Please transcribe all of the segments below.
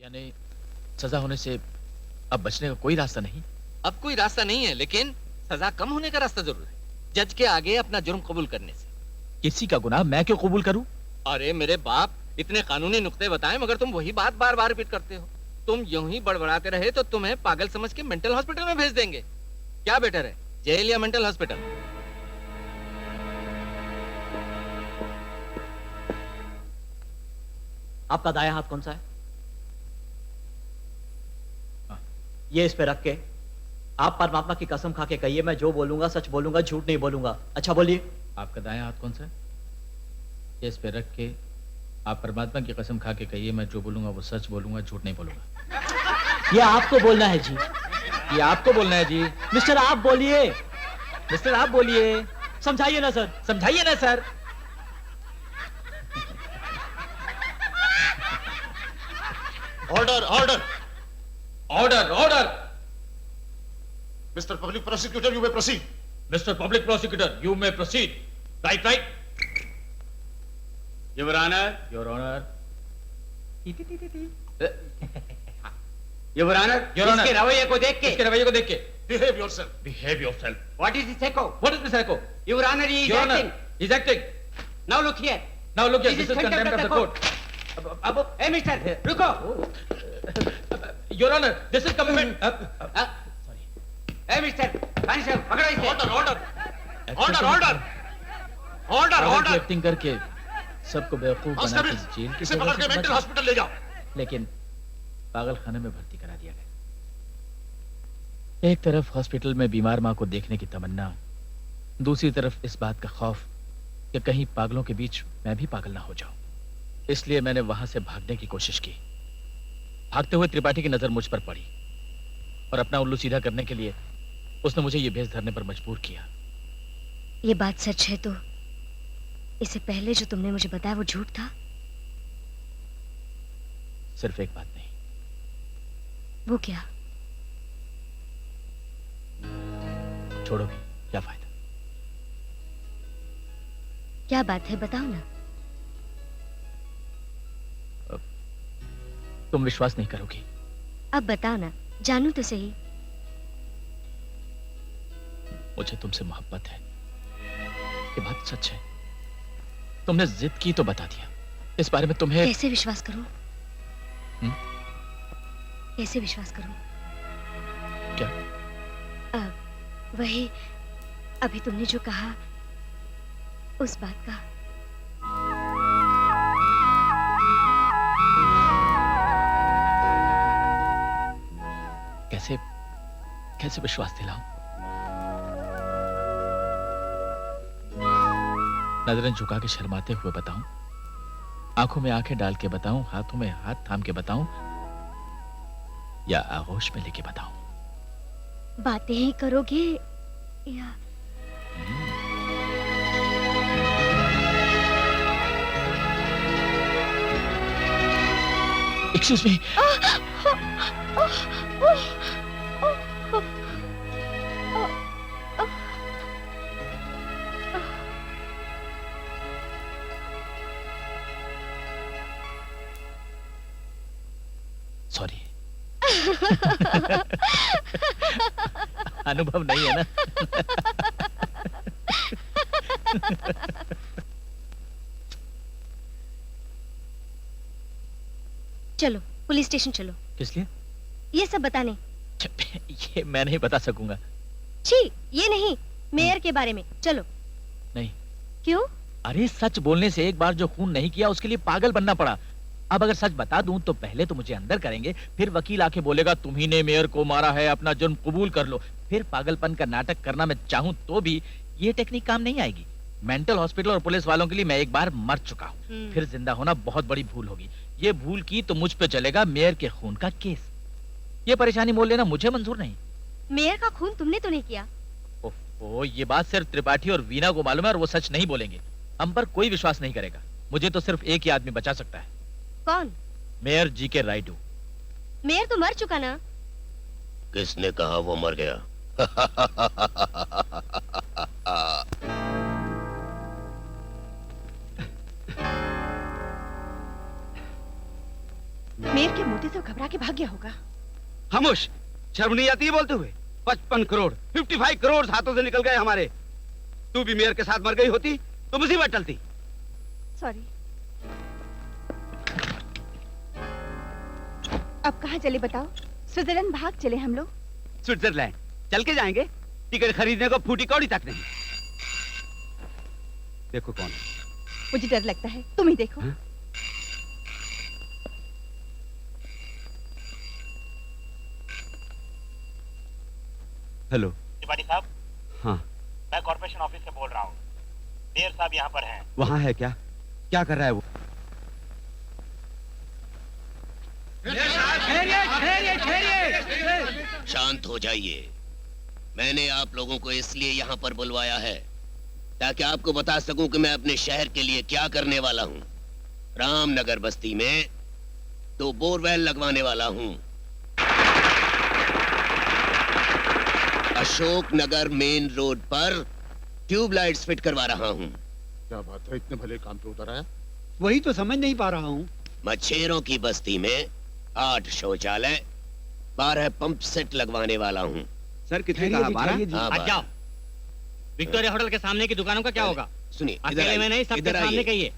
यानी सजा होने से अब बचने का कोई रास्ता नहीं? अब कोई रास्ता नहीं है, लेकिन सजा कम होने का रास्ता जरूर है, जज के आगे अपना जुर्म कबूल करने से। किसी का गुनाह मैं क्यों कबूल करूं? अरे मेरे बाप, इतने कानूनी नुक्ते बताए मगर तुम वही बात बार बार रिपीट करते हो। तुम यूं ही बड़बड़ाते रहे तो तुम्हें पागल समझ के मेंटल हॉस्पिटल में भेज देंगे। क्या बेटर है, जेल या मेंटल हॉस्पिटल? आपका दायां हाथ कौन सा है? ये इस पे रख के आप परमात्मा की कसम खा के कहिए, मैं जो बोलूंगा सच बोलूंगा, झूठ नहीं बोलूंगा। अच्छा बोलिए। आपका दायां हाथ कौन सा है? ये इस पे रख के आप परमात्मा की कसम खा के कहिए, मैं जो बोलूंगा वो सच बोलूंगा, झूठ नहीं बोलूंगा। ये आपको बोलना है जी। ये आपको बोलना है जी। मिस्टर आप बोलिए। मिस्टर आप बोलिए। समझाइए ना सर। समझाइए ना sir. Order order order order. Mister public prosecutor, you may proceed. Mister public prosecutor, you may proceed. Right right. Your honour, your honour. Your honour, Your Honor. इसके रवैये को देख के, इसके रवैये को देख के behave yourself. Behave yourself. What is this echo? What is this echo? Your honour, he is your honour, acting. He is acting. Now look here. Now look here, This this is is contempt of the court. अब ए mister, रुको। Your honour, this is commitment. ए mister, constable पकड़ो इसे। Order order order order order order. Acting करके सबको बेवकूफ बना के जेल की इसे सजा पकड़ से के मेंटल बचा। हॉस्पिटल ले जाओ। लेकिन पागल खाने में भर्ती करा दिया गया। एक तरफ हॉस्पिटल में बीमार मां को देखने की तमन्ना, दूसरी तरफ इस बात का खौफ कि कहीं पागलों के बीच मैं भी पागल ना हो जाऊं। इसलिए मैंने वहां से भागने की कोशिश की। भागते हुए त्रिपाठी की नजर मुझ पर पड़ी और अपना उल्लू सीधा करने के लिए उसने मुझे ये भेष धरने पर मजबूर किया। ये बात सच है तो इससे पहले जो तुमने मुझे बताया वो झूठ था? सिर्फ एक बात नहीं। वो क्या? छोड़ोगे? क्या फायदा? क्या बात है, बताओ ना। तुम विश्वास नहीं करोगी। अब बताओ ना, जानू तो सही। मुझे तुमसे मोहब्बत है, ये बात सच है। तुमने जिद की तो बता दिया। इस बारे में तुम्हें कैसे विश्वास करूं? हुँ? कैसे विश्वास करूं? क्या? वही अभी तुमने जो कहा उस बात का। कैसे कैसे विश्वास दिलाऊं? नजरें झुका के शर्माते हुए बताऊं, आंखों में आंखें डाल के बताऊं, हाथों में हाथ थाम के बताऊं, या आगोश में लेके बताऊं? बातें ही करोगे या? Excuse me. सॉरी। अनुभव नहीं है ना। चलो पुलिस स्टेशन चलो। किस लिए? ये सब बताने। ये मैं नहीं बता सकूंगा। छी, ये नहीं, मेयर के बारे में। चलो। नहीं। क्यों? अरे सच बोलने से एक बार जो खून नहीं किया उसके लिए पागल बनना पड़ा। अब अगर सच बता दूं तो पहले तो मुझे अंदर करेंगे, फिर वकील आके बोलेगा तुम्ही ने मेयर को मारा है, अपना जुर्म कबूल कर लो। फिर पागलपन का नाटक करना मैं चाहूं तो भी ये टेक्निक काम नहीं आएगी। मेंटल हॉस्पिटल और पुलिस वालों के लिए मैं एक बार मर चुका हूं, फिर जिंदा होना बहुत बड़ी भूल होगी। ये भूल की तो मुझ पे चलेगा मेयर के खून का केस। ये परेशानी मोल लेना मुझे मंजूर नहीं। मेयर का खून तुमने तो नहीं किया। ओह, ये बात सिर्फ त्रिपाठी और वीना को मालूम है और वो सच नहीं बोलेंगे। हम पर कोई विश्वास नहीं करेगा। मुझे तो सिर्फ एक ही आदमी बचा सकता है। कौन? Mayor GK. राइडू। मेयर तो मर चुका ना। किसने कहा वो मर गया? मेयर के मोती से घबरा के भाग गया होगा। खामोश, शर्म नहीं आती है बोलते हुए? 55 करोड़ 55 करोड़ हाथों से निकल गए हमारे। तू भी मेयर के साथ मर गई होती तो मुसीबत टलती। सॉरी। अब कहाँ चले बताओ? स्विट्जरलैंड भाग चले हम लोग। स्विट्जरलैंड चल के जाएंगे? टिकट खरीदने को फूटी कौड़ी तक नहीं। देखो कौन है। मुझे डर लगता है, तुम ही देखो। हाँ? हेलो त्रिपाठी साहब, हाँ मैं कॉर्पोरेशन ऑफिस से बोल रहा हूँ। मेयर साहब यहाँ पर हैं। वहाँ है क्या? क्या कर रहा है वो? शांत हो जाइए। मैंने आप लोगों को इसलिए यहाँ पर बुलवाया है ताकि आपको बता सकूं कि मैं अपने शहर के लिए क्या करने वाला हूँ। रामनगर बस्ती में 2 बोरवेल लगवाने वाला हूँ। अशोक नगर मेन रोड पर ट्यूबलाइट्स फिट करवा रहा हूँ। क्या बात है, इतने भले काम पे उतर आया। वही तो समझ नहीं पा रहा हूँ। मच्छेरों की बस्ती में 8 शौचालय 12 पंप सेट लगवाने वाला हूँ। सर कितने कहा? 12? हाँ, आज जाओ। विक्टोरिया होटल के सामने की दुकानों का क्या होगा? सुनिए, इधर अकेले आइए, में नहीं, सबके इधर सामने आइए। कहिए।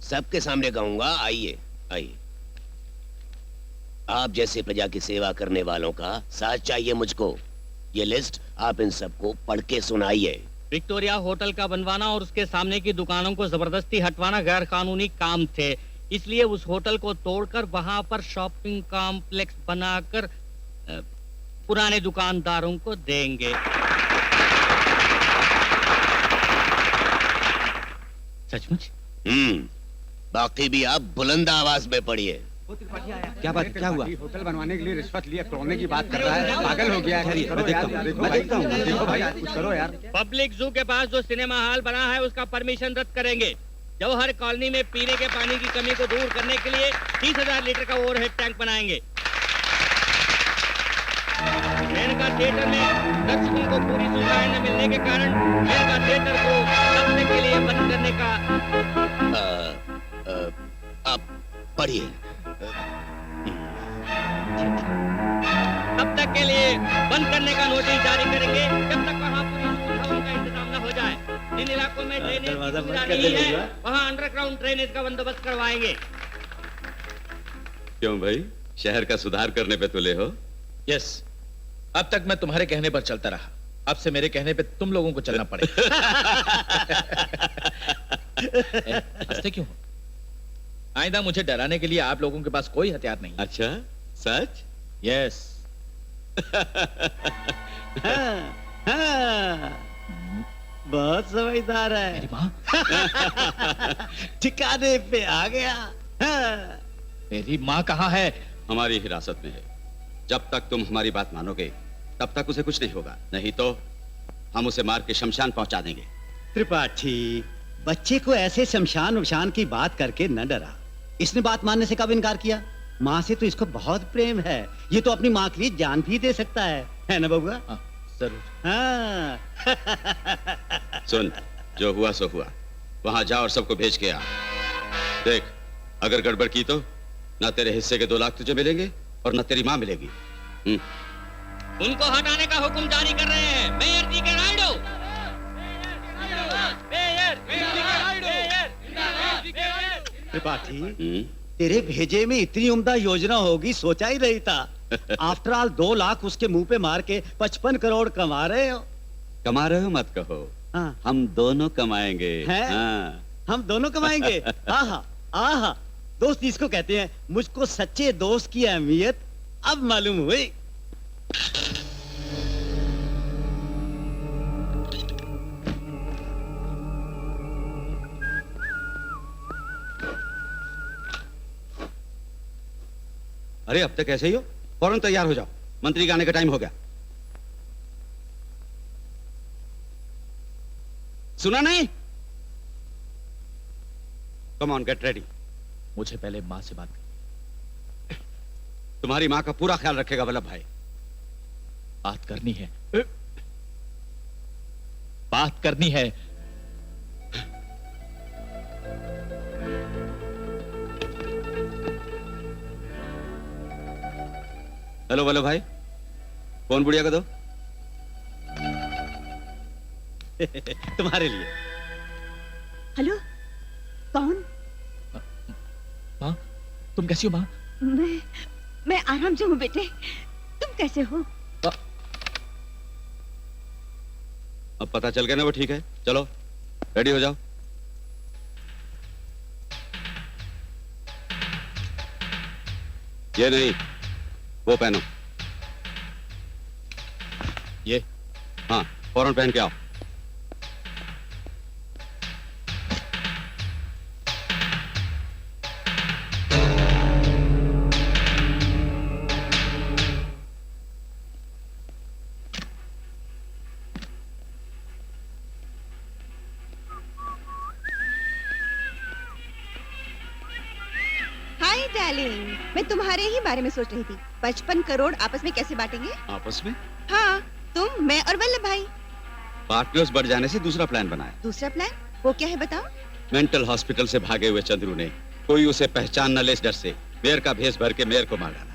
सबके सामने कहूंगा। आइए आइए। आप जैसे प्रजा की सेवा करने वालों का साथ चाहिए मुझको। ये लिस्ट आप इन सबको पढ़ के सुनाइए। विक्टोरिया होटल का बनवाना और उसके सामने की दुकानों को जबरदस्ती हटवाना गैर कानूनी काम थे, इसलिए उस होटल को तोड़कर वहां पर शॉपिंग कॉम्प्लेक्स बनाकर पुराने दुकानदारों को देंगे। सचमुच? बाकी भी आप बुलंद आवाज में पढ़िए। क्या बात है? क्या हुआ? होटल बनवाने के लिए रिश्वत लिया करोड़ने की बात कर रहा है। पागल हो गया है। ठहरिए, करो मैं यार, देखता हूँ। देखो मैं भाई, देखता हूँ। देखो भाई, कुछ करो यार। पब्लिक जू के पास जो सिनेमा हॉल बना है उसका परमिशन रद्द करेंगे। जवाहर कॉलोनी में पीने के पानी की कमी को दूर करने के लिए 30,000 लीटर का ओवरहेड टैंक बनाएंगे। मेनका थिएटर में दर्शकों को पूरी सुविधाएं न मिलने के कारण मेनका थिएटर को हफ्ते के लिए बंद करने का। आप पढ़िए। तब तक के लिए बंद करने का नोटिस जारी करेंगे जब तक वहाँ पूरी सुविधाओं का इंतजाम न हो जाए। जिन इलाकों में ड्रेनेज की सुविधा नहीं है वहाँ अंडरग्राउंड ड्रेनेज का बंदोबस्त करवाएंगे। क्यों भाई, शहर का सुधार करने पे तुले हो? यस, अब तक मैं तुम्हारे कहने पर चलता रहा, अब से मेरे कहने पे तुम लोगों को चलना पड़ेगा। हंसते क्यों हो? आइंदा मुझे डराने के लिए आप लोगों के पास कोई हथियार नहीं। अच्छा, सच? यस। बहुत समझदार है। मेरी माँ? ठिकाने पे आ गया। मेरी माँ कहाँ है? हमारी हिरासत में है। जब तक तुम हमारी बात मानोगे तब तक उसे कुछ नहीं होगा, नहीं तो हम उसे मार के शमशान पहुंचा देंगे। त्रिपाठी, बच्चे को ऐसे शमशान उमशान की बात करके न डरा। इसने बात मानने से कब इनकार किया? माँ से तो इसको बहुत प्रेम है। ये तो अपनी माँ के लिए जान भी दे सकता है ना बबुआ? हाँ, जरूर। हाँ। सुन, जो हुआ सो हुआ। वहां जा और सबको भेज के आ। देख, अगर गड़बड़ की तो ना तेरे हिस्से के 2 लाख तुझे मिलेंगे और ना तेरी माँ मिलेगी। उनको हटाने का हुक्म जारी कर रहे हैं मेयर जी के राइडो। त्रिपाठी, तेरे भेजे में इतनी उम्दा योजना होगी सोचा ही नहीं था। आफ्टर ऑल 2 लाख उसके मुंह पे मार के 55 करोड़ कमा रहे हो। कमा रहे हो मत कहो, हाँ। हम दोनों कमाएंगे। हैं? हाँ। हम दोनों कमाएंगे। आहा, आहा, दोस्त इसको कहते हैं। मुझको सच्चे दोस्त की अहमियत अब मालूम हुई। अरे अब तक ऐसे ही हो? फौरन तैयार हो जाओ, मंत्री के आने का टाइम हो गया। सुना नहीं? Come on, get ready. मुझे पहले माँ से बात करनी। तुम्हारी माँ का पूरा ख्याल रखेगा वल्लभ भाई। बात करनी है, बात करनी है। हेलो वल्लभ भाई, फोन बुढ़िया को दो। तुम्हारे लिए। हेलो, कौन? माँ, तुम कैसी हो माँ? मैं आराम से हूँ बेटे। तुम कैसे हो? अब पता चल गया ना, वो ठीक है। चलो रेडी हो जाओ। ये नहीं, वो पहनो। ये, हाँ, फौरन पहन के आओ। हाय डार्लिंग, मैं तुम्हारे ही बारे में सोच रही थी। 55 करोड़ आपस में कैसे बांटेंगे? आपस में हाँ, तुम, मैं और वल्लभ भाई। पार्टनर्स बढ़ जाने से दूसरा प्लान बनाया। दूसरा प्लान? वो क्या है बताओ? मेंटल हॉस्पिटल से भागे हुए चंद्रू ने कोई उसे पहचान न ले इस डर से मेयर का भेष भर के मेयर को मार डाला।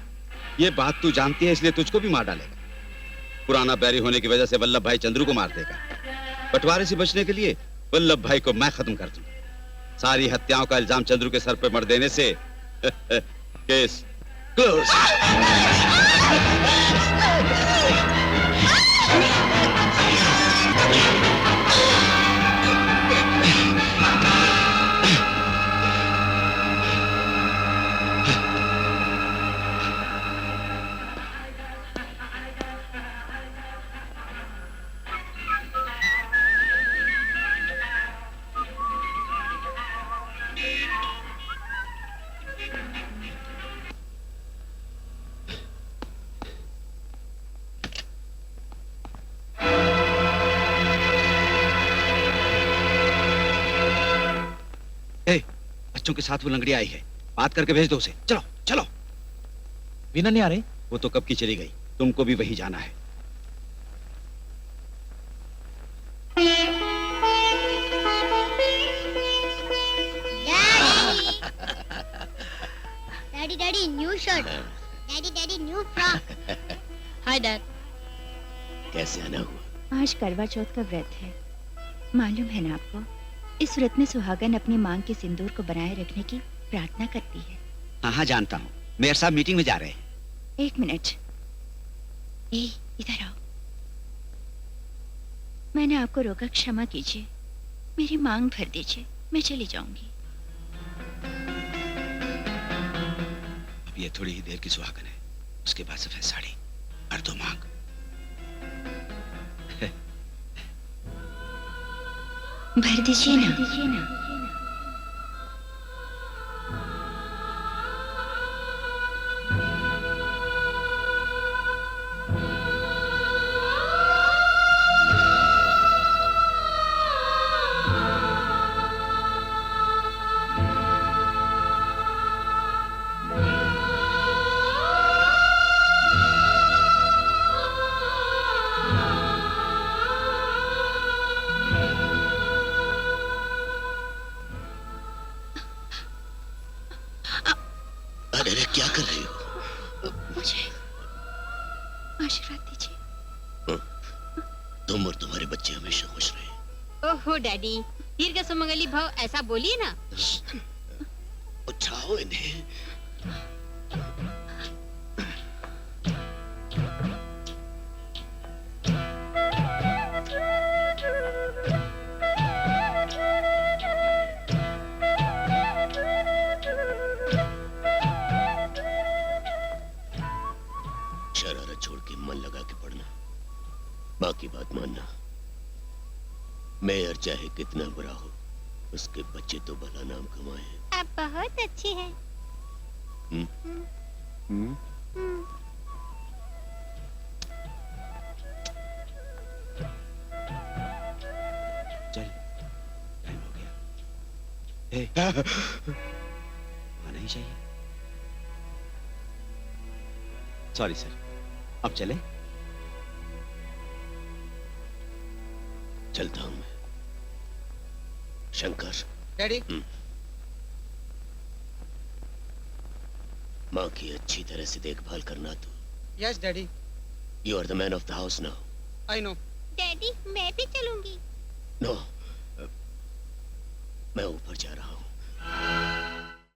ये बात तू जानती है, इसलिए तुझको भी मार डालेगा। पुराना बैरी होने की वजह से वल्लभ भाई चंद्रू को मार देगा। बंटवारे से बचने के लिए वल्लभ भाई को मैं खत्म कर दूं। सारी हत्याओं का इल्जाम चंद्रू के सर पर मर देने से केस क्लोज। बच्चों के साथ वो लंगड़ी आई है, बात करके भेज दो उसे। चलो चलो। वीना नहीं आ रही? वो तो कब की चली गई, तुमको भी वही जाना है। Daddy daddy new shirt, daddy daddy new frock. Hi dad. कैसे आना हुआ? आज करवा चौथ का व्रत है, मालूम है ना आपको? इस व्रत में सुहागन अपनी मांग के सिंदूर को बनाए रखने की प्रार्थना करती है। हाँ हाँ जानता हूँ, मेयर साहब मीटिंग में जा रहे हैं। एक मिनट, ए इधर आओ। मैंने आपको रोका, क्षमा कीजिए। मेरी मांग भर दीजिए, मैं चली जाऊंगी। अब ये थोड़ी ही देर की सुहागन है, उसके बाद सफेद साड़ी और दो मांग। भर दीजिए ना। अरे क्या कर रही हो? मुझे आशीर्वाद दीजिए। तुम और तुम्हारे बच्चे हमेशा खुश रहे। ओहो डैडी, दीर्घ सुमंगली भव ऐसा बोलिए ना। उठाओ इन्हें। शरारत छोड़ के मन लगा के पढ़ना, बाकी बात मानना। मेयर चाहे कितना बुरा हो, उसके बच्चे तो भला नाम कमाए हैं। आप बहुत अच्छे हैं। चल, टाइम हो गया। आना ही चाहिए। सॉरी सर, अब चले? चलता हूं मैं। शंकर। डैडी। माँ की अच्छी तरह से देखभाल करना तू। Yes daddy. You are the man of the house now. I know. Daddy मैं भी चलूंगी। No. मैं ऊपर जा रहा हूँ।